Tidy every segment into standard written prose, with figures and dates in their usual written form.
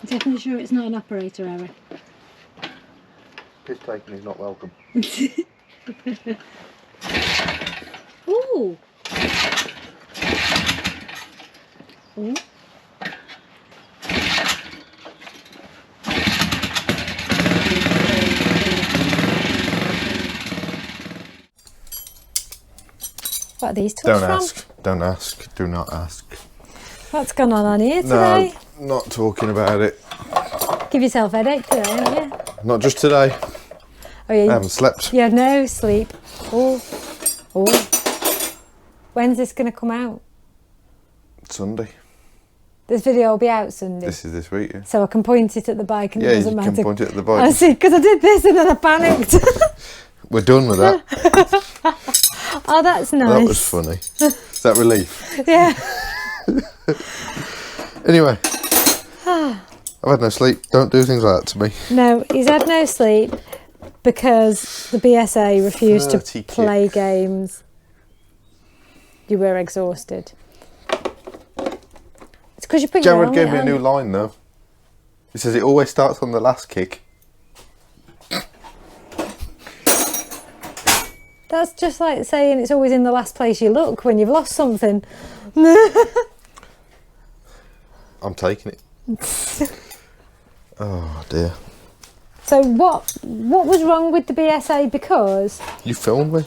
Definitely sure it's not an operator error. Piss taking is not welcome. Ooh. Ooh. What are these tools Don't from? ask. Don't ask. Do not ask. What's going on here today? No, not talking about it. Give yourself a headache today, haven't you? Not just today. Oh, yeah. I haven't slept. You had no sleep. Oh. Oh. When's this going to come out? Sunday. This video will be out Sunday. This is this week, yeah. So I can point it at the bike and it doesn't matter. Yeah, you can point it at the bike. I see, because I did this and then I panicked. We're done with that. Oh, that's nice. That was funny. Is that relief? Yeah. Anyway. I've had no sleep. Don't do things like that to me. No, he's had no sleep because the BSA refused to play games. You were exhausted. It's because you put your Jared gave me a new line though. He says it always starts on the last kick. That's just like saying it's always in the last place you look when you've lost something. I'm taking it. Oh dear. So what was wrong with the BSA? Because you filmed me.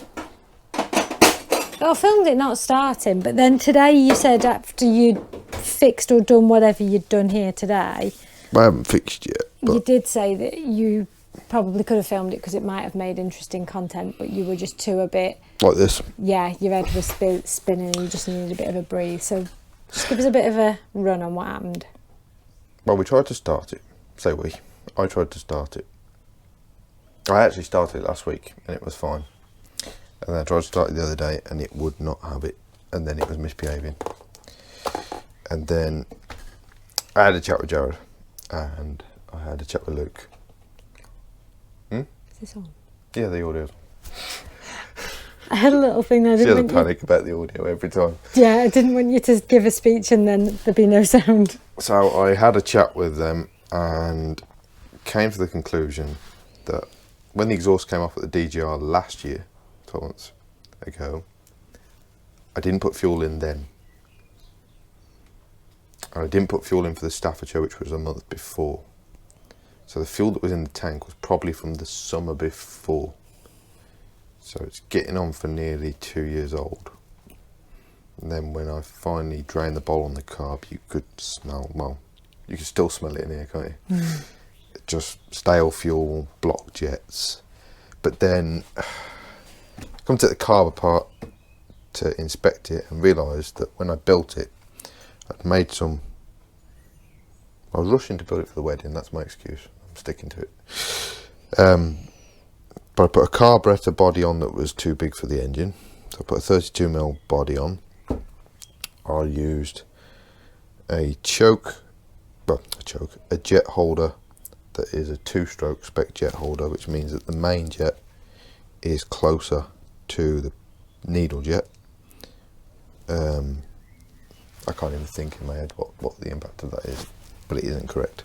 I filmed it not starting, but then today you said after you'd fixed or done whatever you'd done here today. I haven't fixed yet. But you did say that you probably could have filmed it because it might have made interesting content, but you were just too a bit like this. Yeah, your head was spinning and you just needed a bit of a breathe. So just give us a bit of a run on what happened. Well, we tried to start it. Say we. I tried to start it. I actually started it last week and it was fine. And then I tried to start it the other day and it would not have it. And then it was misbehaving. And then I had a chat with Jared and I had a chat with Luke. Is this on? Yeah, the audio's on. I had a little thing I She didn't has a panic about the audio every time. Yeah, I didn't want you to give a speech and then there'd be no sound. So I had a chat with them and came to the conclusion that when the exhaust came off at the DGR last year, 12 months ago, I didn't put fuel in then. And I didn't put fuel in for the Staffordshire, which was a month before. So the fuel that was in the tank was probably from the summer before. So it's getting on for nearly 2 years old. And then when I finally drained the bowl on the carb, you could smell, well, you can still smell it in here, can't you? Mm. Just stale fuel, block jets. But then come to take the carb apart to inspect it and realised that when I built it, I'd made some, I was rushing to build it for the wedding, that's my excuse, I'm sticking to it. But I put a carburetor body on that was too big for the engine. So I put a 32mm body on. I used a jet holder that is a 2-stroke spec jet holder, which means that the main jet is closer to the needle jet. I can't even think in my head what the impact of that is, but it isn't correct.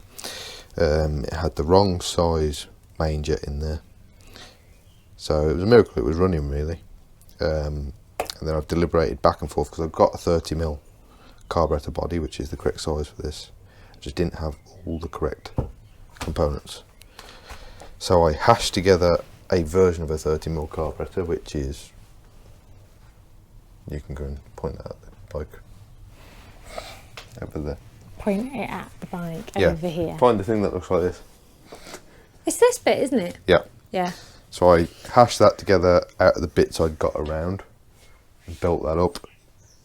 It had the wrong size main jet in there. So it was a miracle it was running, really. And then I've deliberated back and forth because I've got a 30mm carburetor body, which is the correct size for this. I just didn't have all the correct components. So I hashed together a version of a 30mm carburetor, which is, you can go and point that at the bike. Over there. Point it at the bike, yeah. Over here. Find the thing that looks like this. It's this bit, isn't it? Yeah. Yeah. So I hashed that together out of the bits I'd got around and built that up.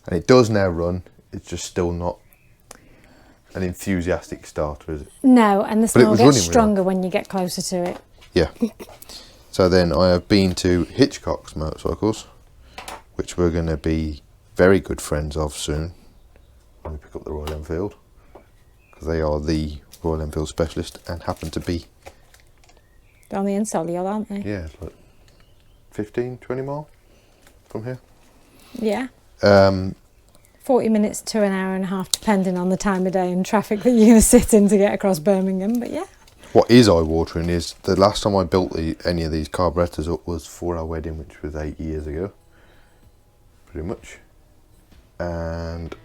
And it does now run. It's just still not an enthusiastic starter, is it? No, and the smell gets stronger when you get closer to it. Yeah. So then I have been to Hitchcock's Motorcycles, which we're going to be very good friends of soon when we pick up the Royal Enfield, because they are the Royal Enfield specialist and happen to be on the Insoliol, aren't they? Yeah, it's like 15, 20 mile from here. Yeah. 40 minutes to an hour and a half, depending on the time of day and traffic that you're going to sit in to get across Birmingham. But yeah. What is eye-watering is the last time I built any of these carburettors up was for our wedding, which was 8 years ago, pretty much. And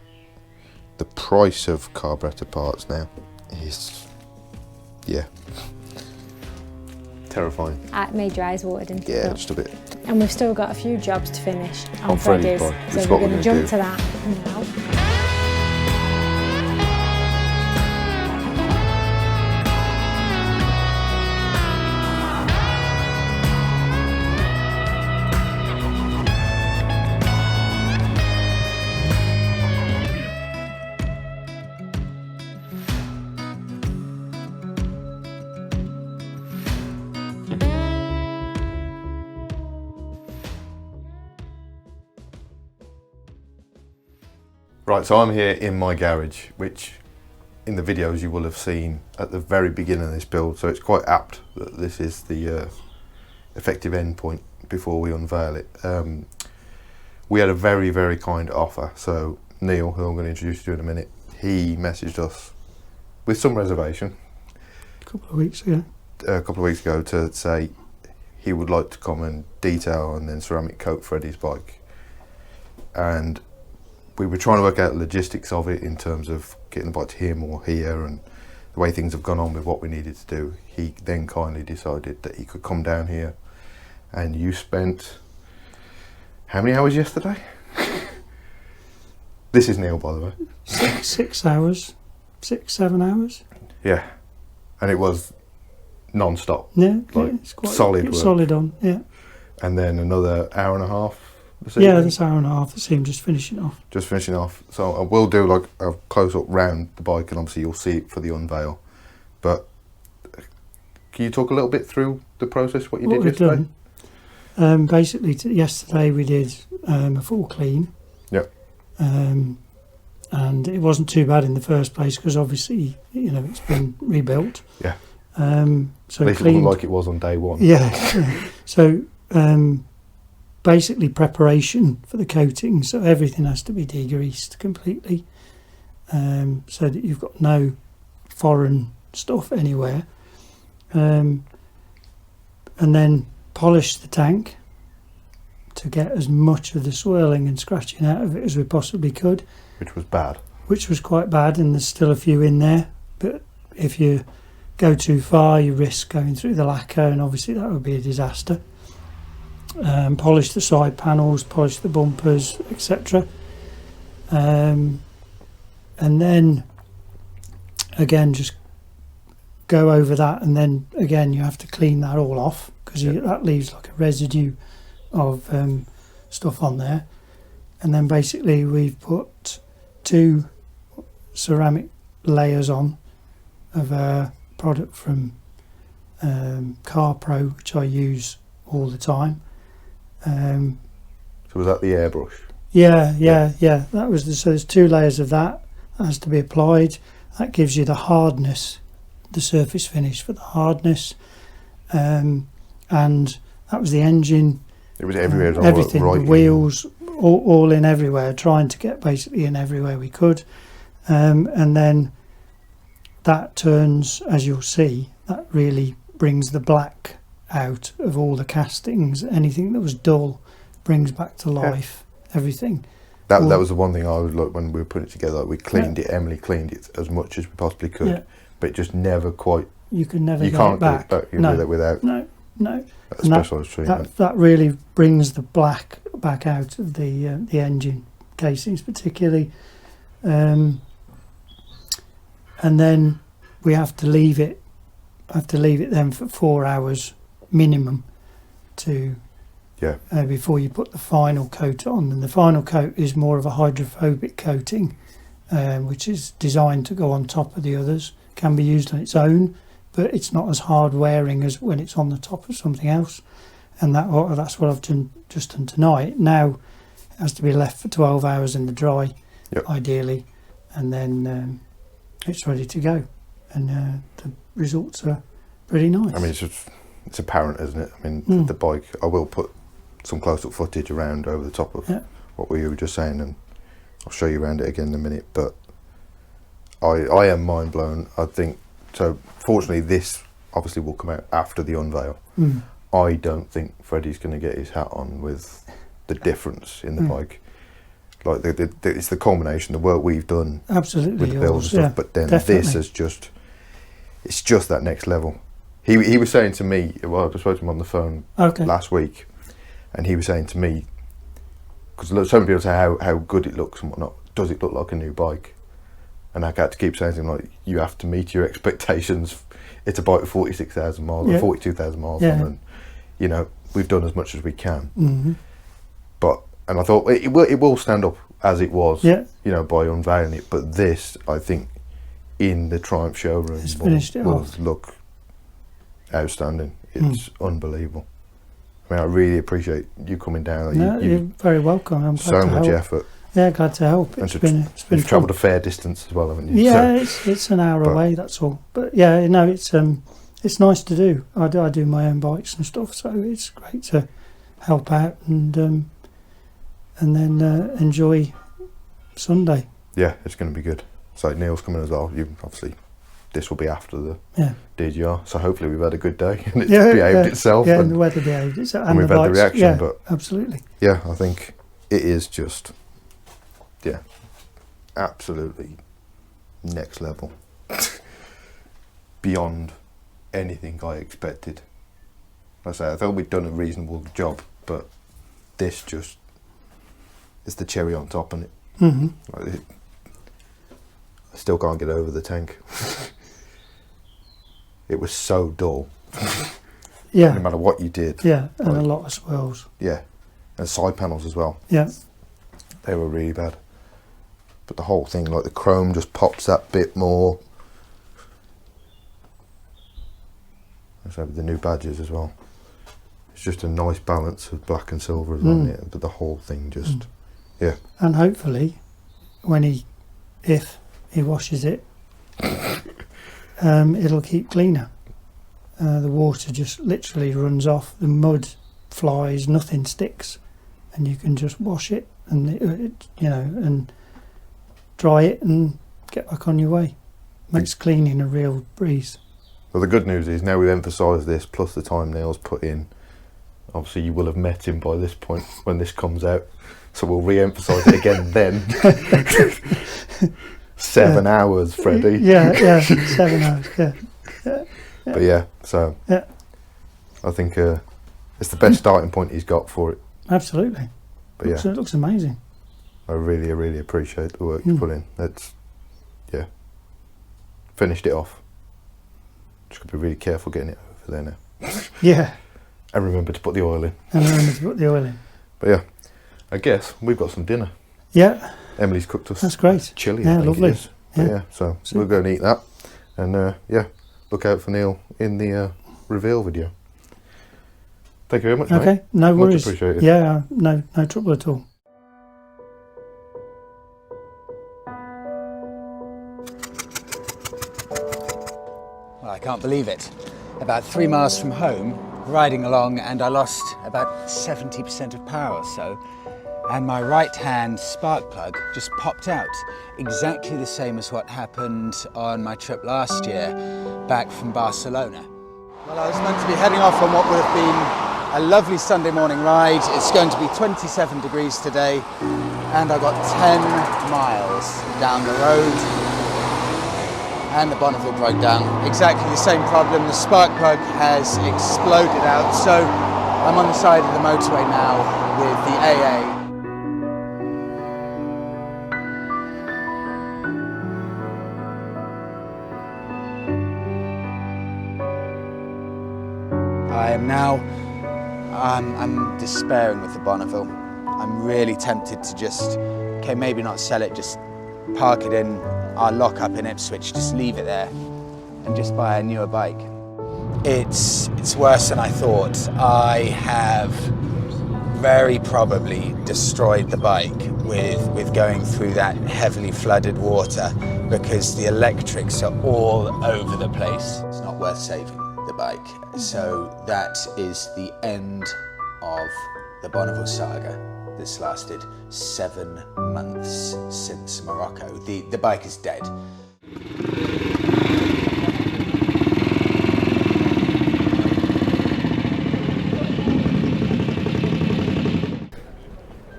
the price of carburetor parts now is, yeah, terrifying. It made your eyes water, didn't it? Yeah, just a bit. And we've still got a few jobs to finish on Freddie's Freddie's, bike. so It's we're what we're going to gonna jump do. to that now. Right, so I'm here in my garage, which in the videos you will have seen at the very beginning of this build, so it's quite apt that this is the effective end point before we unveil it. We had a very, very kind offer, so Neil, who I'm going to introduce you to in a minute, he messaged us with some reservation A couple of weeks ago. To say he would like to come and detail and then ceramic coat Freddie's bike. And we were trying to work out the logistics of it in terms of getting the bike to him or here, and the way things have gone on with what we needed to do. He then kindly decided that he could come down here, and you spent how many hours yesterday? This is Neil, by the way. 6 hours, 7 hours. Yeah, and it was non-stop. Yeah, Like, it's quite solid work. Solid on, yeah. And then another hour and a half. this Yeah, evening. this hour and a half, the same, just finishing off. Just finishing off. So I will do like a close up round the bike, and obviously you'll see it for the unveil. But can you talk a little bit through the process, what you did yesterday? Basically, yesterday we did a full clean. Yep. And it wasn't too bad in the first place because obviously, you know, it's been rebuilt. Yeah. So At least it wasn't like it was on day one. Yeah. So basically preparation for the coating. So everything has to be degreased completely, so that you've got no foreign stuff anywhere. And then polish the tank to get as much of the swirling and scratching out of it as we possibly could. Which was bad. Which was quite bad, and there's still a few in there. But if you go too far, you risk going through the lacquer, and obviously that would be a disaster. Polish the side panels, polish the bumpers, etc. And then again, just go over that, and then again you have to clean that all off because that leaves like a residue of stuff on there. And then basically we've put 2 ceramic layers on of a product from Car Pro, which I use all the time. So was that the airbrush? Yeah. That was so there's 2 layers of that has to be applied. That gives you the hardness, the surface finish for the hardness, and that was the engine. It was everywhere. It was Everything, right the wheels, all in everywhere. Trying to get basically in everywhere we could, and then that turns, as you'll see, that really brings the black out of all the castings. Anything that was dull brings back to life. Everything. That was the one thing I would look when we were putting it together. Like we cleaned it. Emily cleaned it as much as we possibly could, but it just never quite. You can never. You get can't it back. get it back. You No. do that without. No. A specialised treatment. That really brings the black back out of the engine casings, particularly, and then we have to leave it. Then for 4 hours minimum to before you put the final coat on. And the final coat is more of a hydrophobic coating, which is designed to go on top of the others. Can be used on its own, but it's not as hard wearing as when it's on the top of something else. And that's what I've just done tonight. Now it has to be left for 12 hours in the dry, ideally, and then it's ready to go. And the results are pretty nice. I mean, it's apparent, isn't it? I mean, the bike, I will put some close-up footage around over the top of what we were just saying, and I'll show you around it again in a minute, but I am mind blown. I think, so fortunately this obviously will come out after the unveil. I don't think Freddie's going to get his hat on with the difference in the bike. Like it's the culmination, the work we've done absolutely with the build and stuff, but then this is just, it's just that next level. He was saying to me, well, I spoke to him on the phone last week, and he was saying to me, because so many people say how good it looks and whatnot, does it look like a new bike? And I had to keep saying to him, like, you have to meet your expectations. It's a bike with 46,000 miles or 42,000 miles on, and you know, we've done as much as we can. But, and I thought it will stand up as it was, you know, by unveiling it. But this, I think, in the Triumph showroom will look outstanding. It's unbelievable. I mean, I really appreciate you coming down. You're very welcome. I'm glad so much effort. Yeah, glad to help. It's been you've travelled a fair distance as well, haven't you? Yeah, so, it's an hour away. That's all. But yeah, no, it's nice to do. I do my own bikes and stuff, so it's great to help out and then enjoy Sunday. Yeah, it's going to be good. So Neil's coming as well. You obviously, this will be after the DGR, so hopefully we've had a good day and it's behaved itself. Yeah, and the weather behaved itself, and we've had the reaction. Yeah, but absolutely. Yeah, I think it is just, absolutely next level, beyond anything I expected. Like I say, I thought we'd done a reasonable job, but this just is the cherry on top on it. Like I still can't get over the tank. It was so dull. No matter what you did. And a lot of swirls. And side panels as well. They were really bad. But the whole thing, like the chrome just pops that bit more. So with the new badges as well. It's just a nice balance of black and silver as well, but the whole thing just, And hopefully, if he washes it, it'll keep cleaner. The water just literally runs off, the mud flies, nothing sticks, and you can just wash it and and dry it and get back on your way. Makes cleaning a real breeze. Well, the good news is now we've emphasised this, plus the time Neil's put in. Obviously, you will have met him by this point when this comes out, so we'll re-emphasise it again then. 7 hours, Freddie. 7 hours. But so I think it's the best starting point he's got for it. Absolutely. But it looks amazing. I really appreciate the work you put in. That's finished it off. Just got to be really careful getting it over there now. And remember to put the oil in. But I guess we've got some dinner. Emily's cooked us. That's great. Chili, yeah, I think lovely. it is. But so we'll go and eat that. And look out for Neil in the reveal video. Thank you very much, Okay, mate. no worries. Much appreciated. Yeah, no trouble at all. Well, I can't believe it. About 3 miles from home, riding along, and I lost about 70% of power or so, and my right-hand spark plug just popped out, exactly the same as what happened on my trip last year back from Barcelona. Well, I was meant to be heading off on what would have been a lovely Sunday morning ride. It's going to be 27 degrees today, and I got 10 miles down the road, and the Bonneville broke down. Exactly the same problem. The spark plug has exploded out, so I'm on the side of the motorway now with the AA. I am now, I'm despairing with the Bonneville. I'm really tempted to just, maybe not sell it, just park it in our lock-up in Ipswich, just leave it there and just buy a newer bike. It's worse than I thought. I have very probably destroyed the bike with going through that heavily flooded water, because the electrics are all over the place. It's not worth saving the bike. So that is the end of the Bonneville saga. that's lasted 7 months since Morocco. The bike is dead.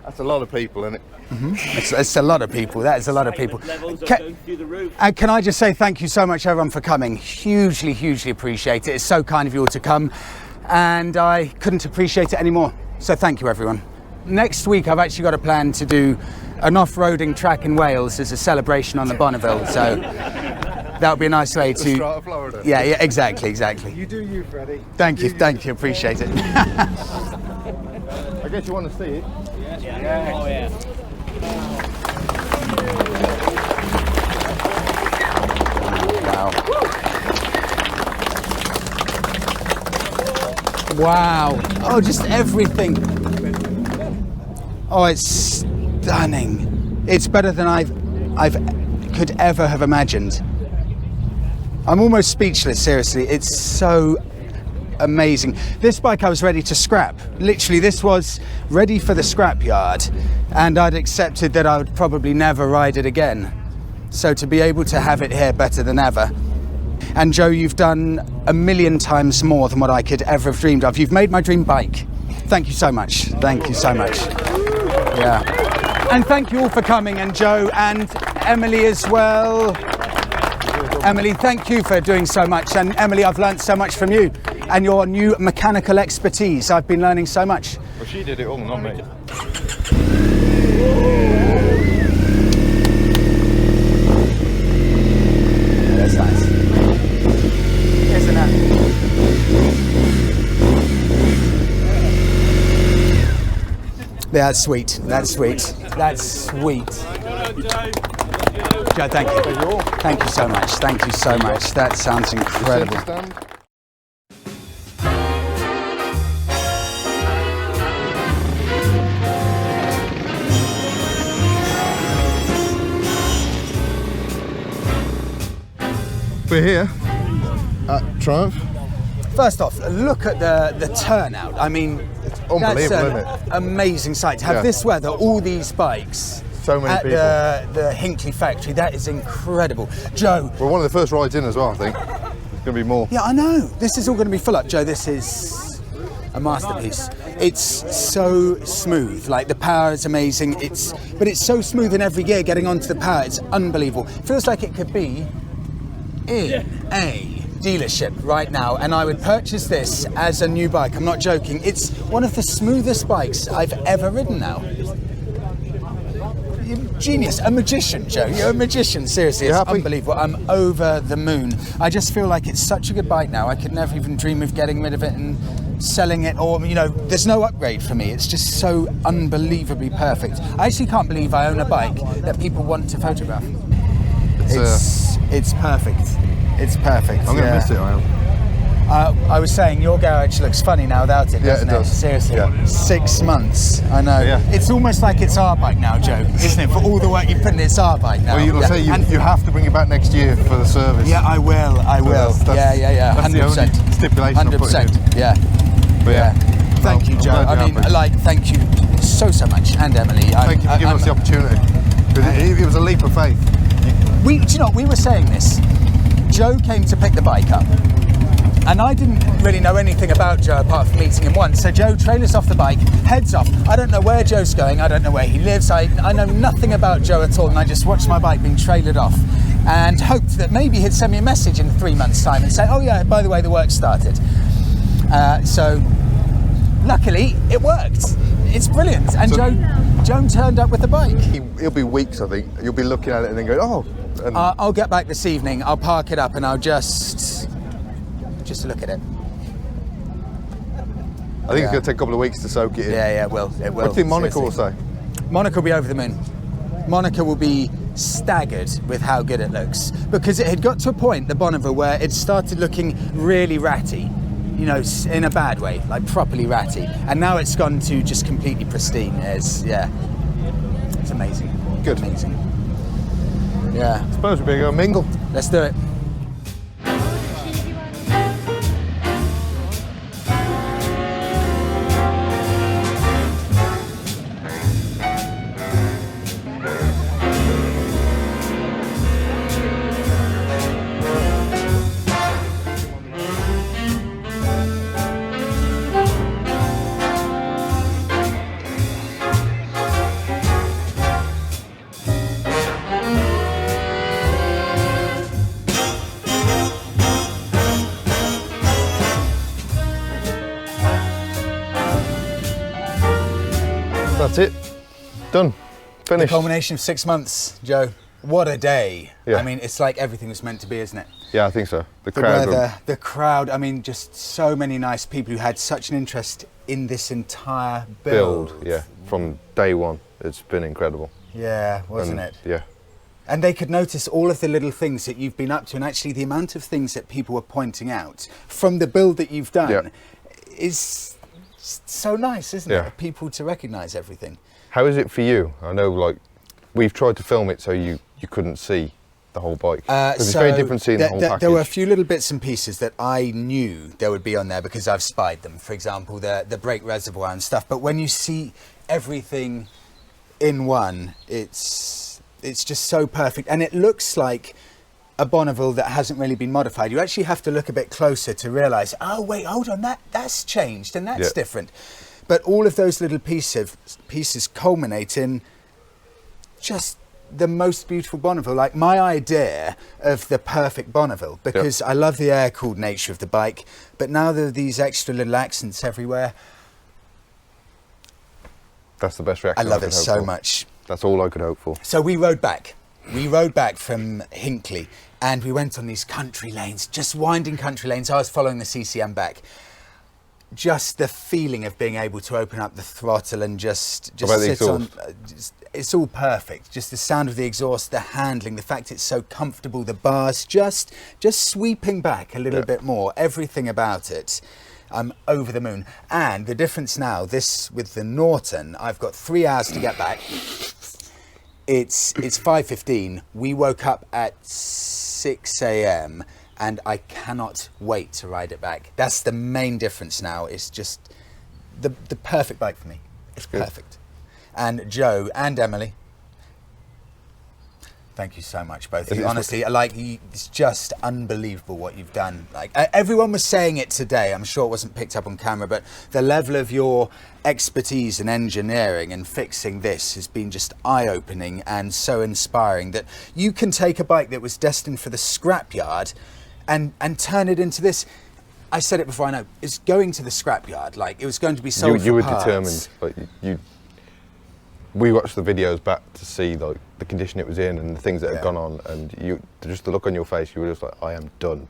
That's a lot of people, isn't it? It's a lot of people. That is a lot of people. Can I just say thank you so much, everyone, for coming. Hugely, hugely appreciate it. It's so kind of you all to come, and I couldn't appreciate it anymore. So thank you, everyone. Next week, I've actually got a plan to do an off-roading track in Wales as a celebration on the Bonneville. So that would be a nice way to. Strata, Florida. Yeah, exactly. You do you, Freddie. Thank you, appreciate it. I guess you want to see it. Yeah. Oh yeah. Wow. Oh, just everything. Oh, it's stunning. It's better than I've could ever have imagined. I'm almost speechless, seriously. It's so amazing. This bike I was ready to scrap. Literally, this was ready for the scrapyard, and I'd accepted that I would probably never ride it again. So to be able to have it here, better than ever. And Joe, you've done 1,000,000 times more than what I could ever have dreamed of. You've made my dream bike. Thank you so much. Thank you so much. Yeah. And thank you all for coming, and Joe and Emily as well. Emily, thank you for doing so much. And Emily, I've learned so much from you and your new mechanical expertise. I've been learning so much. Well, she did it all, not me. That's nice. Isn't it? Yeah, that's sweet. That's sweet. That's sweet. Joe, thank you. Thank you so much. Thank you so much. That sounds incredible. We're here at Triumph. First off, look at the turnout. I mean, It's unbelievable, isn't it? Amazing sight. To have this weather, all these bikes. So many at people. The Hinckley factory, that is incredible. Joe. We're one of the first rides in as well, I think. There's going to be more. Yeah, I know. This is all going to be full up. Joe, this is a masterpiece. It's so smooth. Like, the power is amazing. But it's so smooth in every gear getting onto the power. It's unbelievable. Feels like it could be in a dealership right now, and I would purchase this as a new bike. I'm not joking. It's one of the smoothest bikes I've ever ridden now. Genius, a magician, Joe. You're a magician, seriously. It's unbelievable. I'm over the moon. I just feel like it's such a good bike now. I could never even dream of getting rid of it and selling it, or, you know, there's no upgrade for me. It's just so unbelievably perfect. I actually can't believe I own a bike that people want to photograph. It's perfect. It's perfect. I'm going to miss it, I am. I was saying, your garage looks funny now without it, doesn't it? Does. Seriously. Yeah. 6 months, I know. Yeah. It's almost like it's our bike now, Joe, isn't it? For all the work you put in, it's our bike now. Well, you'll say you have to bring it back next year for the service. Yeah, I will. That's 100%. That's the only stipulation I'm putting in. 100%. Yeah. But yeah. Thank you, Joe. I mean, thank you so much, and Emily. Thank you for giving us the opportunity. It was a leap of faith. Do you know what? We were saying this. Joe came to pick the bike up, and I didn't really know anything about Joe apart from meeting him once. So Joe trailers off the bike, heads off. I don't know where Joe's going, I don't know where he lives, I know nothing about Joe at all, and I just watched my bike being trailered off and hoped that maybe he'd send me a message in 3 months' time and say, oh yeah, by the way, the work started. So luckily it worked. It's brilliant. And Joe turned up with the bike. It'll be weeks, I think. You'll be looking at it and then going, oh. And I'll get back this evening, I'll park it up and I'll just look at it. I think it's going to take a couple of weeks to soak it in. Yeah, it will. What do you think Monica will say? Monica will be over the moon. Monica will be staggered with how good it looks, because it had got to a point, the Bonneville, where it started looking really ratty, you know, in a bad way, like properly ratty, and now it's gone to just completely pristine. It's amazing. Good. Amazing. Yeah. I suppose we better go mingle. Let's do it. That's it. Done. The Finished. culmination of 6 months, Joe. What a day. Yeah. I mean, it's like everything was meant to be, isn't it? Yeah, I think so. The The crowd. weather, the crowd, I mean, just so many nice people who had such an interest in this entire build. Yeah, from day one. It's been incredible. Yeah, wasn't And, it? Yeah. And they could notice all of the little things that you've been up to, and actually the amount of things that people were pointing out from the build that you've done is so nice, isn't it? People to recognise everything. How is it for you? I know, like, we've tried to film it so you couldn't see the whole bike. 'Cause it's very different seeing the whole package. There were a few little bits and pieces that I knew there would be on there because I've spied them. For example, the brake reservoir and stuff. But when you see everything in one, it's just so perfect, and it looks like a Bonneville that hasn't really been modified. You actually have to look a bit closer to realise, oh wait, hold on, that's changed and that's different. But all of those little pieces culminate in just the most beautiful Bonneville. Like my idea of the perfect Bonneville, because I love the air-cooled nature of the bike, but now there are these extra little accents everywhere. That's the best reaction. I love it so much. That's all I could hope for. So we rode back. We rode back from Hinckley and we went on these country lanes, just winding country lanes. I was following the CCM back. Just the feeling of being able to open up the throttle and just sit on. It's all perfect. Just the sound of the exhaust, the handling, the fact it's so comfortable, the bars, just sweeping back a little bit more. Everything about it. I'm over the moon. And the difference now, this with the Norton, I've got 3 hours to get back. It's 5:15. We woke up at 6 a.m. and I cannot wait to ride it back. That's the main difference now. It's just the perfect bike for me. It's perfect. And Joe and Emily, thank you so much, both of you. Honestly, it's just unbelievable what you've done. Like everyone was saying it today. I'm sure it wasn't picked up on camera, but the level of your expertise in engineering and fixing this has been just eye-opening and so inspiring that you can take a bike that was destined for the scrapyard and turn it into this. I said it before. I know it's going to the scrapyard. Like it was going to be sold. You were for parts. determined. Like you. We watched the videos back to see like the condition it was in and the things that had gone on, and just the look on your face, you were just like, I am done.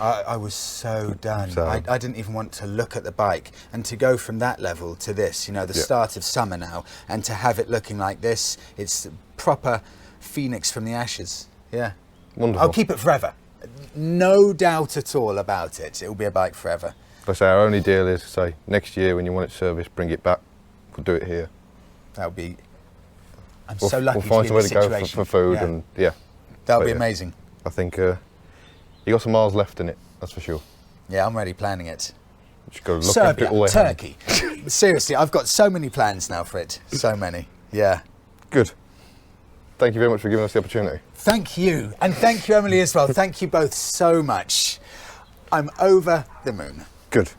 I was so done. I didn't even want to look at the bike, and to go from that level to this, you know, the start of summer now, and to have it looking like this, it's proper phoenix from the ashes. Yeah. Wonderful. I'll keep it forever. No doubt at all about it. It will be a bike forever. Like I say, our only deal is to say next year when you want it serviced, bring it back. We'll do it here. That would be. I'm so lucky we'll find to be in somewhere this to go situation. for food and that would be amazing. I think you got some miles left in it. That's for sure. Yeah, I'm already planning it. Just got to look at it all the way home. Turkey. Seriously, I've got so many plans now for it. So many. Yeah. Good. Thank you very much for giving us the opportunity. Thank you. And thank you, Emily, as well. Thank you both so much. I'm over the moon. Good.